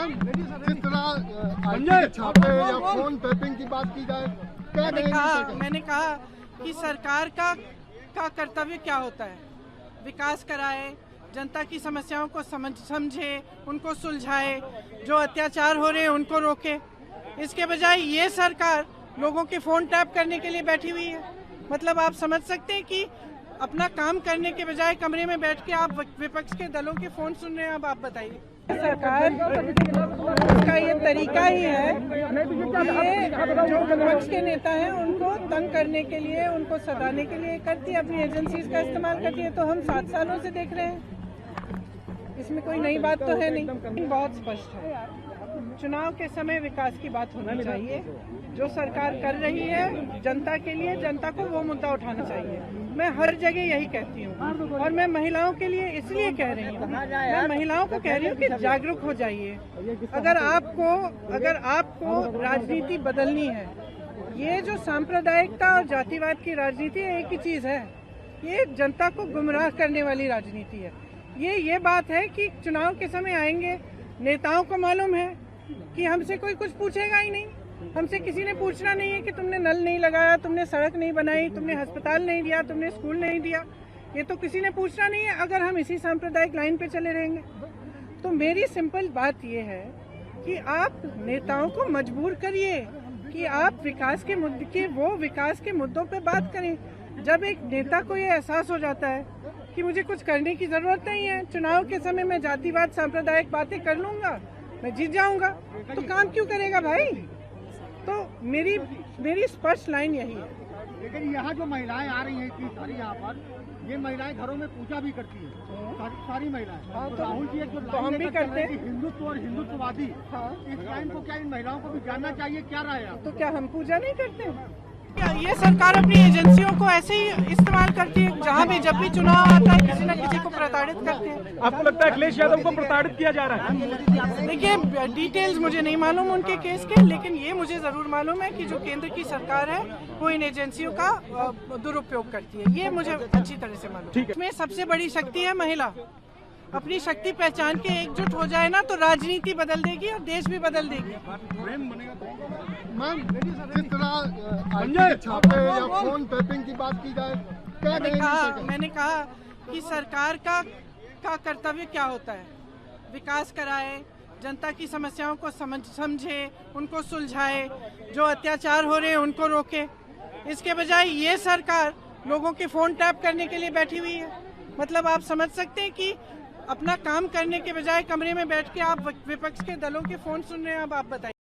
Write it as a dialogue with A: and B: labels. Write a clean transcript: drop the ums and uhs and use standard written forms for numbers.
A: जिस तरह छापे या फोन टैपिंग की बात की जाए, क्या
B: मैंने कहा कि सरकार का कर्तव्य क्या होता है, विकास कराए, जनता की समस्याओं को समझे, उनको सुलझाए, जो अत्याचार हो रहे हैं उनको रोके। इसके बजाय ये सरकार लोगों के फोन टैप करने के लिए बैठी हुई है। मतलब आप समझ सकते हैं कि अपना काम करने के बजाय कमरे में बैठ के आप विपक्ष के दलों के फोन सुन रहे हैं। अब आप बताइए, सरकार का ये तरीका ही है, ये जो विपक्ष के नेता हैं उनको तंग करने के लिए, उनको सताने के लिए करती है, अपनी एजेंसीज का इस्तेमाल करती है। तो हम 7 सालों से देख रहे हैं, इसमें कोई नई बात तो है नहीं। बहुत स्पष्ट है, चुनाव के समय विकास की बात होनी चाहिए। जो सरकार कर रही है जनता के लिए, जनता को वो मुद्दा उठाना चाहिए। मैं हर जगह यही कहती हूँ, और मैं महिलाओं के लिए इसलिए कह रही हूँ, मैं महिलाओं को कह रही हूँ कि जागरूक हो जाइए। अगर आपको राजनीति बदलनी है, ये जो सांप्रदायिकता और जातिवाद की राजनीति है, एक ही चीज है, ये जनता को गुमराह करने वाली राजनीति है। ये बात है कि चुनाव के समय आएंगे, नेताओं को मालूम है कि हमसे कोई कुछ पूछेगा ही नहीं, हमसे किसी ने पूछना नहीं है कि तुमने नल नहीं लगाया, तुमने सड़क नहीं बनाई, तुमने अस्पताल नहीं दिया, तुमने स्कूल नहीं दिया, ये तो किसी ने पूछना नहीं है। अगर हम इसी सांप्रदायिक लाइन पे चले रहेंगे तो मेरी सिंपल बात ये है कि आप नेताओं को मजबूर करिए कि आप विकास के मुद्दों पे बात करें। जब एक नेता को ये एहसास हो जाता है कि मुझे कुछ करने की जरूरत नहीं है, चुनाव के समय मैं जातिवाद सांप्रदायिक बातें कर लूंगा, मैं जीत जाऊंगा, तो काम क्यों करेगा भाई? तो मेरी स्पष्ट लाइन यही है।
A: लेकिन यहाँ जो महिलाएं आ रही हैं इतनी सारी, यहाँ पर ये महिलाएं घरों में पूजा भी करती हैं, सारी महिलाएं। तो राहुल जी जो
B: हम भी करते हैं,
A: हिंदुत्व और हिंदुत्ववादी, इस लाइन को क्या इन महिलाओं को भी जानना चाहिए? क्या राय है?
B: तो क्या हम पूजा नहीं करते हैं? ये सरकार अपनी एजेंसियों को ऐसे ही इस्तेमाल करती है, जहाँ भी जब भी चुनाव आता है किसी न किसी को प्रताड़ित करते हैं।
C: आपको लगता है अखिलेश यादव को प्रताड़ित किया जा रहा है?
B: देखिए, डिटेल्स मुझे नहीं मालूम उनके केस के, लेकिन ये मुझे जरूर मालूम है कि जो केंद्र की सरकार है वो इन एजेंसियों का दुरुपयोग करती है। ये मुझे अच्छी तरह से मालूम है। इसमें सबसे बड़ी शक्ति है महिला। अपनी शक्ति पहचान के एकजुट हो जाए ना, तो राजनीति बदल देगी और देश भी बदल देगी।
A: जिस तरह छापे या फोन टैपिंग की बात की जाए, क्या
B: मैंने कहा कि सरकार का कर्तव्य क्या होता है, विकास कराए, जनता की समस्याओं को समझे, उनको सुलझाए, जो अत्याचार हो रहे हैं उनको रोके। इसके बजाय ये सरकार लोगों के फोन टैप करने के लिए बैठी हुई है। मतलब आप समझ सकते हैं कि अपना काम करने के बजाय कमरे में बैठ के आप विपक्ष के दलों के फोन सुन रहे हैं। अब आप बताइए।